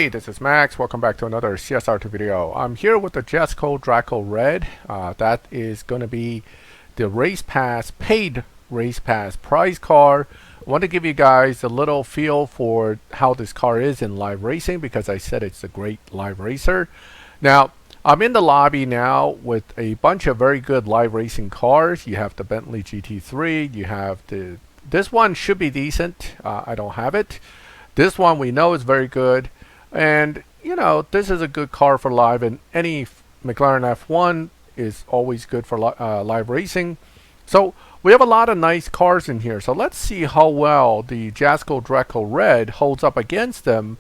Hey, this is Max. Welcome back to another CSR2 video. I'm here with the Jesko Draco Red. That is going to be the race pass, paid race pass prize car. I want to give you guys a little feel for how this car is in live racing because I said it's a great live racer. Now, I'm in the lobby now with a bunch of very good live racing cars. You have the Bentley GT3. You have this one should be decent. I don't have it. This one we know is very good. And, you know, this is a good car for live, and any McLaren F1 is always good for live racing. So we have a lot of nice cars in here. So let's see how well the Jesko Draco Red holds up against them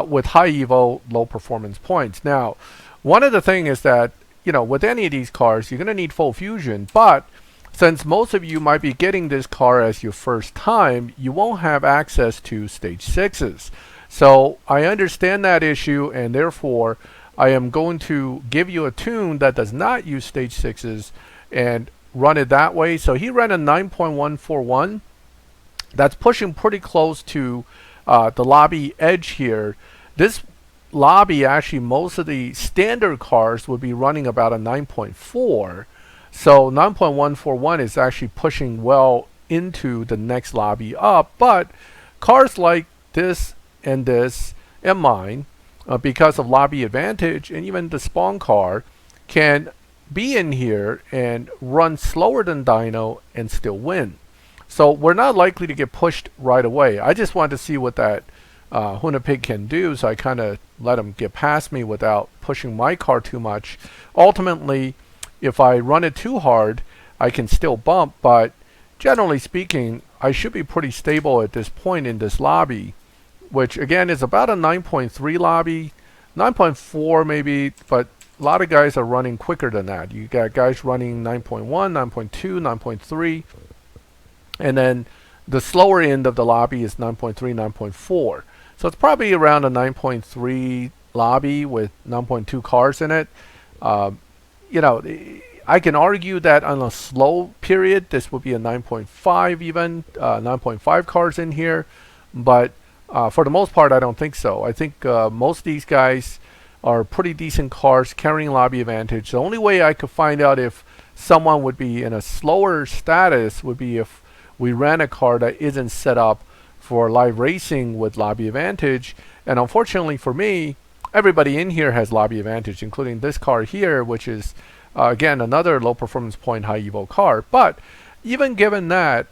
with high evo, low performance points. Now, one of the things is that, you know, with any of these cars, you're going to need full fusion. But since most of you might be getting this car as your first time, you won't have access to stage 6s. So I understand that issue, and therefore I am going to give you a tune that does not use stage 6s and run it that way. So he ran a 9.141. That's pushing pretty close to the lobby edge here. This lobby, actually, most of the standard cars would be running about a 9.4. So 9.141 is actually pushing well into the next lobby up. But cars like this and mine, because of lobby advantage, and even the spawn car can be in here and run slower than dyno and still win. So we're not likely to get pushed right away. I just wanted to see what that Hunapig can do, so I kind of let him get past me without pushing my car too much. Ultimately, if I run it too hard, I can still bump, but generally speaking, I should be pretty stable at this point in this lobby, which again is about a 9.3 lobby, 9.4 maybe, but a lot of guys are running quicker than that. You got guys running 9.1, 9.2, 9.3, and then the slower end of the lobby is 9.3, 9.4. So it's probably around a 9.3 lobby with 9.2 cars in it. You know, I can argue that on a slow period, this would be a 9.5 even, 9.5 cars in here, but for the most part, I don't think so. I think most of these guys are pretty decent cars carrying lobby advantage. The only way I could find out if someone would be in a slower status would be if we ran a car that isn't set up for live racing with lobby advantage. And unfortunately for me, everybody in here has lobby advantage, including this car here, which is, again, another low performance point, high evo car. But even given that,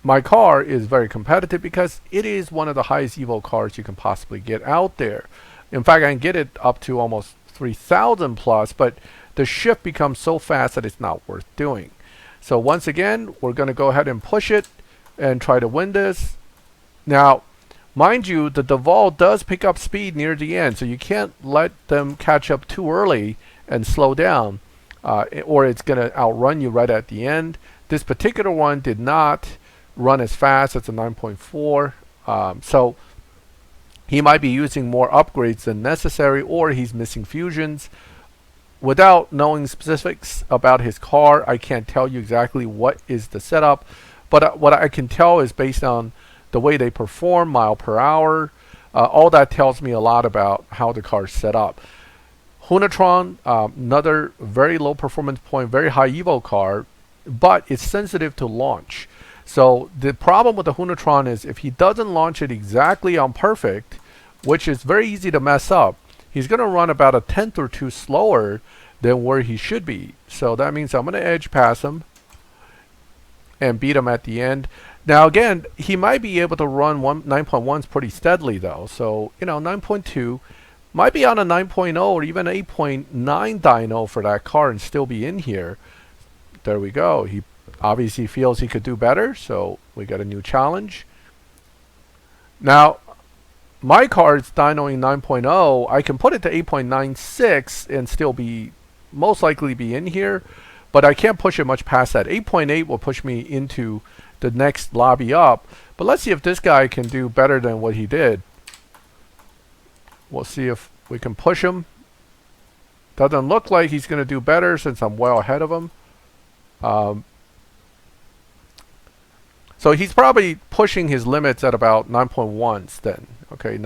my car is very competitive because it is one of the highest evo cars you can possibly get out there. In fact, I can get it up to almost 3,000 plus, but the shift becomes so fast that it's not worth doing. So once again, we're going to go ahead and push it and try to win this. Now, mind you, the Duval does pick up speed near the end, so you can't let them catch up too early and slow down, or it's going to outrun you right at the end. This particular one did not run as fast as a 9.4, so he might be using more upgrades than necessary, or he's missing fusions. Without knowing specifics about his car, I can't tell you exactly what is the setup, but what I can tell is based on the way they perform, mile per hour, all that tells me a lot about how the car is set up. Hunatron, another very low performance point, very high evo car, but it's sensitive to launch. So the problem with the Hunatron is if he doesn't launch it exactly on perfect, which is very easy to mess up, he's going to run about a tenth or two slower than where he should be. So that means I'm going to edge pass him and beat him at the end. Now again, he might be able to run 9.1s pretty steadily though. So, you know, 9.2 might be on a 9.0 or even 8.9 dyno for that car and still be in here. There we go. He obviously feels he could do better, so we got a new challenge. Now, my car is dynoing 9.0. I can put it to 8.96 and still be most likely be in here, but I can't push it much past that. 8.8 will push me into the next lobby up, but let's see if this guy can do better than what he did. We'll see if we can push him. Doesn't look like he's going to do better since I'm well ahead of him. So he's probably pushing his limits at about 9.1s then. Okay,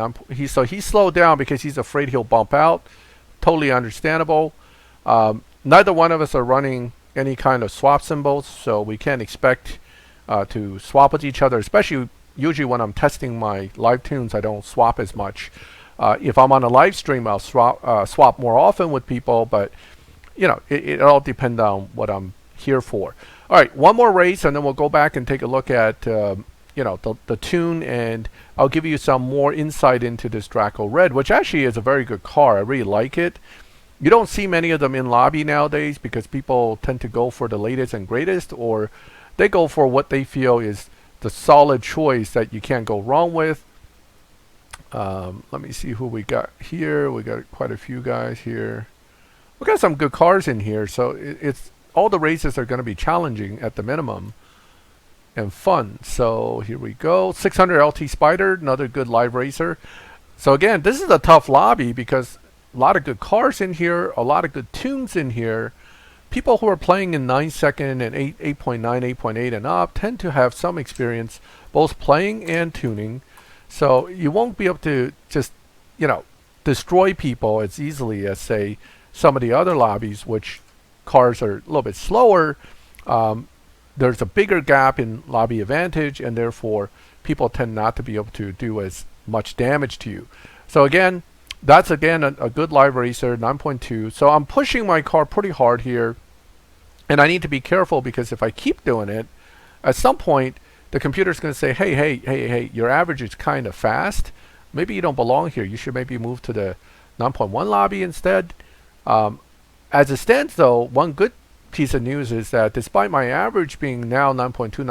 so he slowed down because he's afraid he'll bump out. Totally understandable. Neither one of us are running any kind of swap symbols, so we can't expect to swap with each other, especially usually when I'm testing my live tunes, I don't swap as much. If I'm on a live stream, I'll swap more often with people, but you know, it all depends on what I'm here for. All right, one more race, and then we'll go back and take a look at you know, the tune, and I'll give you some more insight into this Draco Red, which actually is a very good car. I really like it. You don't see many of them in lobby nowadays because people tend to go for the latest and greatest, or they go for what they feel is the solid choice that you can't go wrong with. Let me see who we got here. We got quite a few guys here. We got some good cars in here, so it's all the races are going to be challenging at the minimum and fun. So here we go. 600 LT Spider, another good live racer. So again, this is a tough lobby because a lot of good cars in here, a lot of good tunes in here. People who are playing in 9 second and 8.9, 8.8 and up tend to have some experience both playing and tuning. So you won't be able to just, you know, destroy people as easily as, say, some of the other lobbies, which cars are a little bit slower. There's a bigger gap in lobby advantage, and therefore people tend not to be able to do as much damage to you. So again, that's again a good live racer, 9.2. So I'm pushing my car pretty hard here, and I need to be careful because if I keep doing it, at some point the computer's going to say, hey, your average is kind of fast. Maybe you don't belong here. You should maybe move to the 9.1 lobby instead. As it stands though, one good piece of news is that despite my average being now 9.2,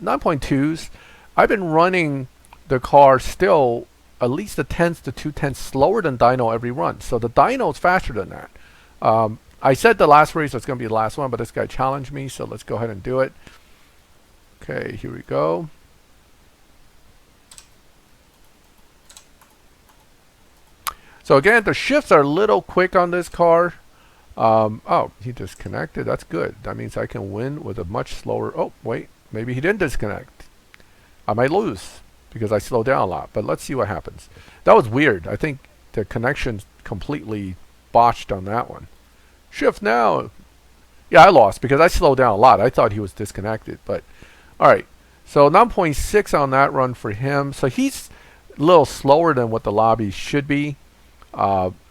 9.2s, I've been running the car still at least a tenth to 2/10 slower than dyno every run. So the dyno is faster than that. I said the last race was going to be the last one, but this guy challenged me, so let's go ahead and do it. Okay, here we go. So again, the shifts are a little quick on this car. Oh, he disconnected. That's good. That means I can win with a much slower... Oh, wait. Maybe he didn't disconnect. I might lose because I slowed down a lot. But let's see what happens. That was weird. I think the connection's completely botched on that one. Shift now. Yeah, I lost because I slowed down a lot. I thought he was disconnected. But, all right. So 9.6 on that run for him. So he's a little slower than what the lobby should be.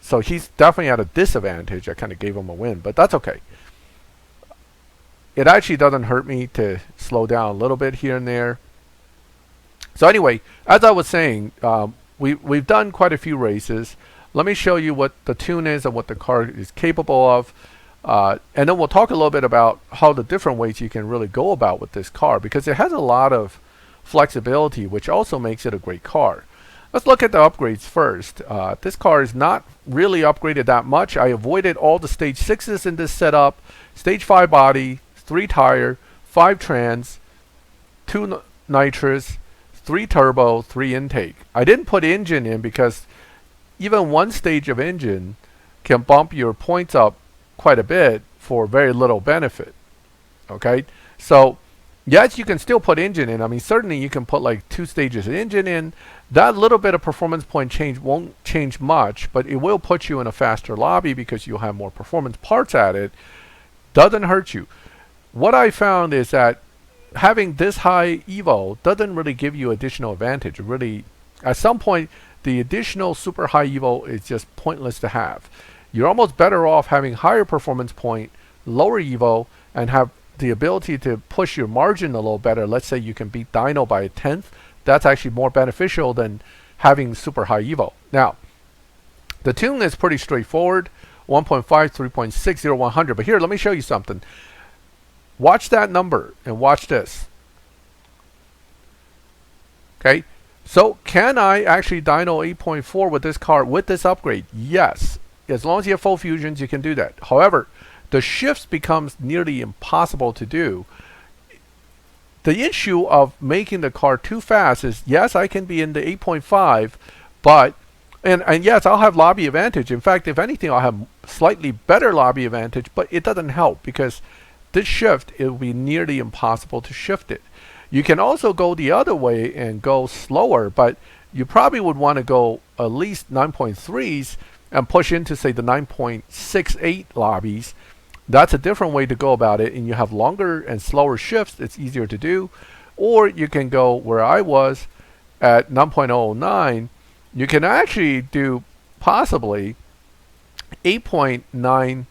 So he's definitely at a disadvantage. I kind of gave him a win, but that's okay. It actually doesn't hurt me to slow down a little bit here and there. So anyway, as I was saying, we've done quite a few races. Let me show you what the tune is and what the car is capable of. And then we'll talk a little bit about how the different ways you can really go about with this car, because it has a lot of flexibility, which also makes it a great car. Let's look at the upgrades first. This car is not really upgraded that much. I avoided all the stage 6s in this setup. Stage 5 body, 3 tire, 5 trans, 2 nitrous, 3 turbo, 3 intake. I didn't put engine in because even one stage of engine can bump your points up quite a bit for very little benefit. Okay, so yes, you can still put engine in. I mean, certainly you can put like 2 stages of engine in. That little bit of performance point change won't change much, but it will put you in a faster lobby because you'll have more performance parts at it. Doesn't hurt you. What I found is that having this high Evo doesn't really give you additional advantage. It really, at some point, the additional super high Evo is just pointless to have. You're almost better off having higher performance point, lower Evo, and have the ability to push your margin a little better. Let's say you can beat dyno by a 1/10. That's actually more beneficial than having super high Evo. Now, the tune is pretty straightforward. 1.5, 3.6, 0, 100. But here, let me show you something. Watch that number and watch this. Okay, so can I actually dyno 8.4 with this car with this upgrade? Yes. As long as you have full fusions, you can do that. However, the shifts becomes nearly impossible to do. The issue of making the car too fast is, yes, I can be in the 8.5, but, and yes, I'll have lobby advantage. In fact, if anything, I'll have slightly better lobby advantage, but it doesn't help because this shift, it will be nearly impossible to shift it. You can also go the other way and go slower, but you probably would want to go at least 9.3s and push into, say, the 9.68 lobbies. That's a different way to go about it, and you have longer and slower shifts. It's easier to do. Or you can go where I was at 9.09. You can actually do possibly 8.9,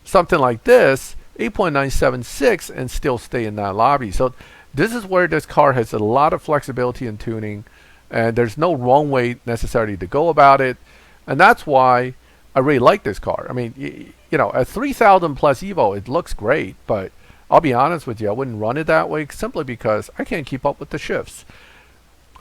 something like this, 8.976, and still stay in that lobby. So this is where this car has a lot of flexibility in tuning, and there's no wrong way necessarily to go about it. And that's why I really like this car. I mean, you know, at 3,000 plus Evo, it looks great, but I'll be honest with you, I wouldn't run it that way simply because I can't keep up with the shifts.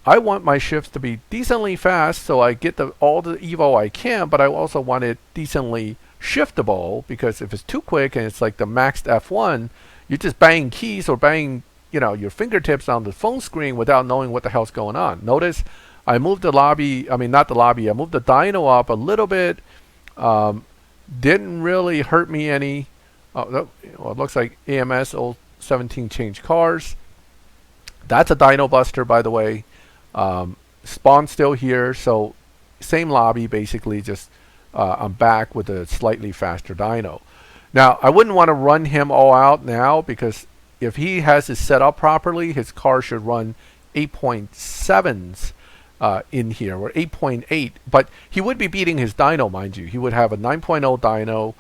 I want my shifts to be decently fast so I get all the Evo I can, but I also want it decently shiftable, because if it's too quick and it's like the maxed F1, you're just banging keys or banging, you know, your fingertips on the phone screen without knowing what the hell's going on. Notice I moved the lobby, I mean not the lobby, I moved the dyno up a little bit. Didn't really hurt me any. Well, it looks like AMS 017 changed cars. That's a dyno buster, by the way. Spawn's still here, so same lobby basically, just I'm back with a slightly faster dyno. Now I wouldn't want to run him all out now, because if he has his set up properly, his car should run 8.7s in here, or 8.8, but he would be beating his dyno, mind you. He would have a 9.0 dyno,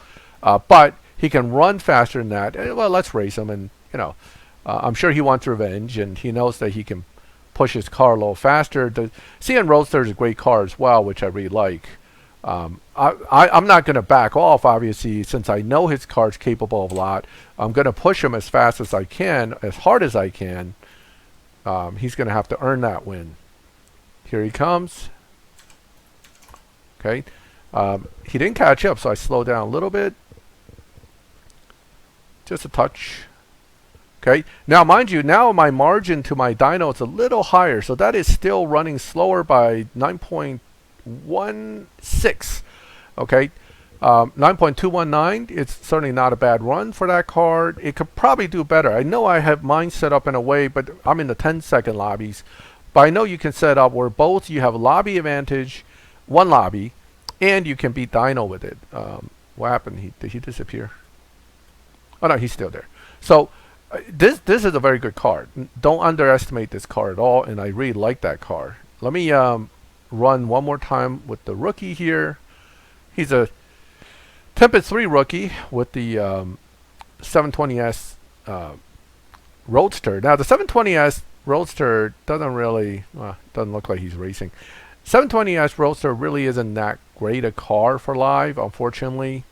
but he can run faster than that. Well, let's race him, and you know, I'm sure he wants revenge, and he knows that he can push his car a little faster. The CN Roadster is a great car as well, which I really like. I'm not going to back off, obviously, since I know his car's capable of a lot. I'm going to push him as fast as I can, as hard as I can. He's going to have to earn that win. Here he comes. Okay. He didn't catch up, so I slowed down a little bit. Just a touch. Okay. Now, mind you, now my margin to my dyno is a little higher, so that is still running slower by 9.16. Okay. 9.219, it's certainly not a bad run for that car. It could probably do better. I know I have mine set up in a way, but I'm in the 10-second lobbies. But I know you can set up where both you have a lobby advantage, one lobby, and you can beat dyno with it. What happened? Did he disappear? Oh no, he's still there. So this is a very good car. Don't underestimate this car at all, and I really like that car. Let me run one more time with the rookie here. He's a Tempest 3 rookie with the 720S Roadster. Now the 720S Roadster doesn't really, doesn't look like he's racing. 720S Roadster really isn't that great a car for live, unfortunately.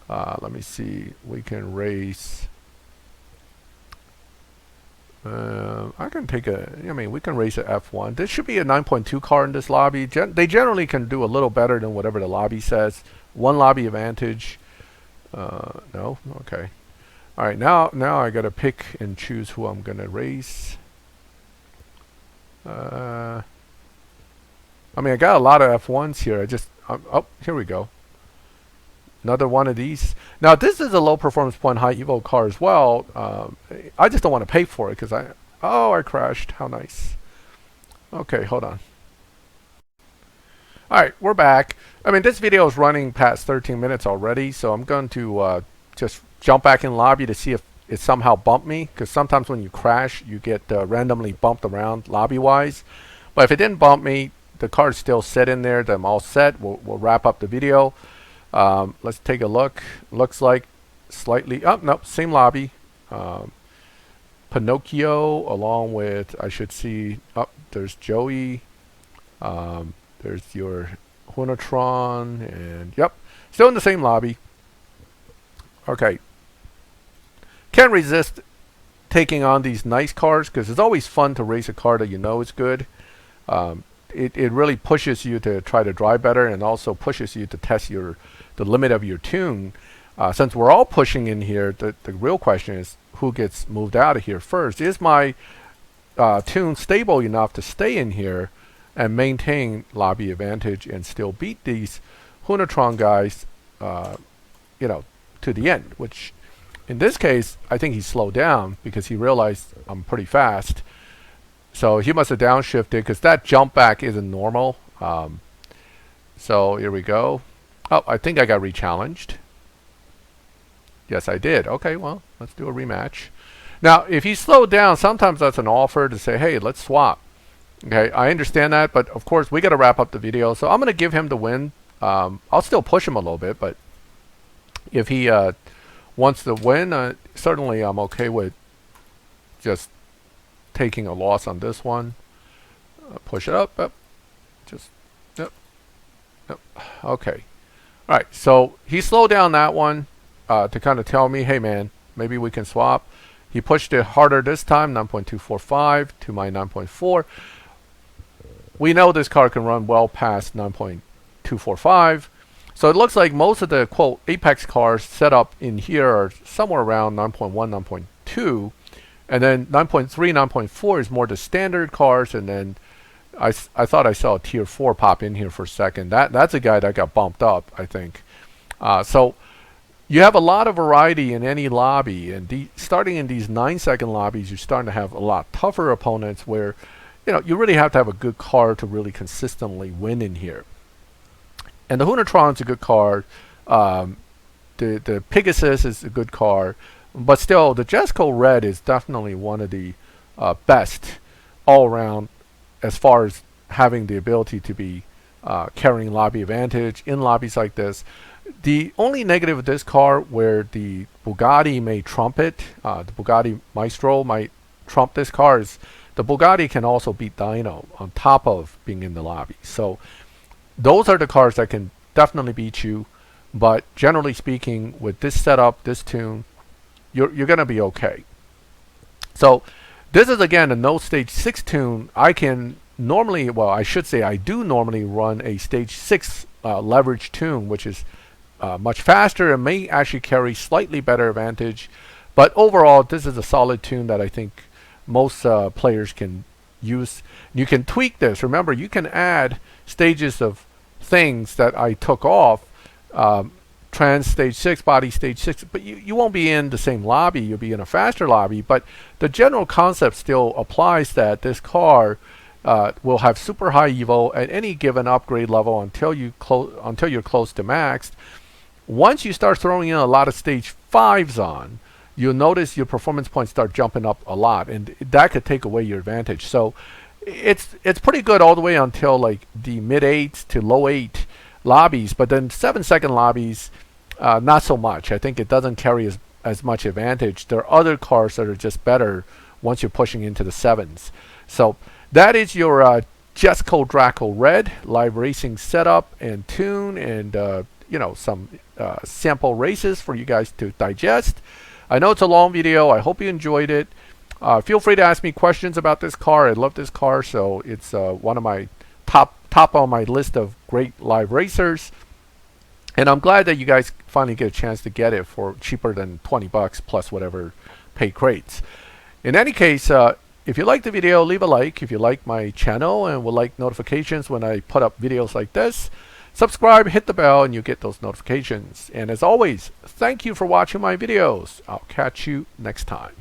Let me see. We can race. I can take we can race a F1. This should be a 9.2 car in this lobby. They generally can do a little better than whatever the lobby says. One lobby advantage. No? Okay. Alright, now I gotta pick and choose who I'm gonna race. I got a lot of F1s here. Oh, here we go. Another one of these. Now, this is a low performance point, high Evo car as well. I just don't want to pay for it because I crashed. How nice. Okay, hold on. All right, we're back. This video is running past 13 minutes already, so I'm going to just jump back in lobby to see if it somehow bumped me, because sometimes when you crash, you get randomly bumped around lobby-wise. But if it didn't bump me, the car's still set in there. I'm all set. We'll wrap up the video. Let's take a look. Looks like slightly, nope, same lobby. Pinocchio along with, I should see, there's Joey. There's your Hunatron, and yep, still in the same lobby. Okay. Can't resist taking on these nice cars, because it's always fun to race a car that you know is good. It really pushes you to try to drive better, and also pushes you to test the limit of your tune. Since we're all pushing in here, the real question is who gets moved out of here first. Is my tune stable enough to stay in here and maintain lobby advantage and still beat these Hunatron guys, to the end? Which, in this case, I think he slowed down because he realized I'm pretty fast. So he must have downshifted because that jump back isn't normal. So here we go. Oh, I think I got rechallenged. Yes, I did. Okay, well, let's do a rematch. Now, if he slowed down, sometimes that's an offer to say, hey, let's swap. Okay, I understand that, but of course, we got to wrap up the video. So I'm going to give him the win. I'll still push him a little bit, but if he wants to win, certainly I'm okay with just taking a loss on this one. Push it up. Yep. Just, yep. Yep. Okay. All right, so he slowed down that one to kind of tell me, hey, man, maybe we can swap. He pushed it harder this time, 9.245 to my 9.4. We know this car can run well past 9.245. So it looks like most of the, quote, Apex cars set up in here are somewhere around 9.1, 9.2. And then 9.3, 9.4 is more the standard cars. And then I thought I saw a tier 4 pop in here for a second. That's a guy that got bumped up, I think. So you have a lot of variety in any lobby. And starting in these 9-second lobbies, you're starting to have a lot tougher opponents where, you know, you really have to have a good car to really consistently win in here. And the Hunatron's a good car. The Pegasus is a good car. But still, the Jesko Red is definitely one of the best all around as far as having the ability to be carrying lobby advantage in lobbies like this. The only negative of this car where the Bugatti may trump it, the Bugatti Maestro might trump this car, is the Bugatti can also beat Dyno on top of being in the lobby. So those are the cars that can definitely beat you. But generally speaking, with this setup, this tune, you're going to be okay. So this is, again, a no stage 6 tune. I can normally, well, I should say I do normally run a stage 6 leverage tune, which is much faster and may actually carry slightly better advantage. But overall, this is a solid tune that I think most players can use. You can tweak this. Remember, you can add stages of things that I took off. Trans stage 6, body stage 6, but you won't be in the same lobby. You'll be in a faster lobby. But the general concept still applies, that this car will have super high evo at any given upgrade level until you're close to maxed. Once you start throwing in a lot of stage 5s on, you'll notice your performance points start jumping up a lot, and that could take away your advantage. So it's pretty good all the way until like the mid 8s to low 8 lobbies, but then 7-second lobbies, not so much. I think it doesn't carry as much advantage. There are other cars that are just better once you're pushing into the 7s. So that is your Jesko Draco Red live racing setup and tune, and you know, some sample races for you guys to digest. I know it's a long video. I hope you enjoyed it. Feel free to ask me questions about this car. I love this car, so it's one of my top on my list of great live racers. And I'm glad that you guys finally get a chance to get it for cheaper than 20 bucks plus whatever pay crates. In any case, if you like the video, leave a like. If you like my channel and would like notifications when I put up videos like this, subscribe, hit the bell, and you get those notifications. And as always, thank you for watching my videos. I'll catch you next time.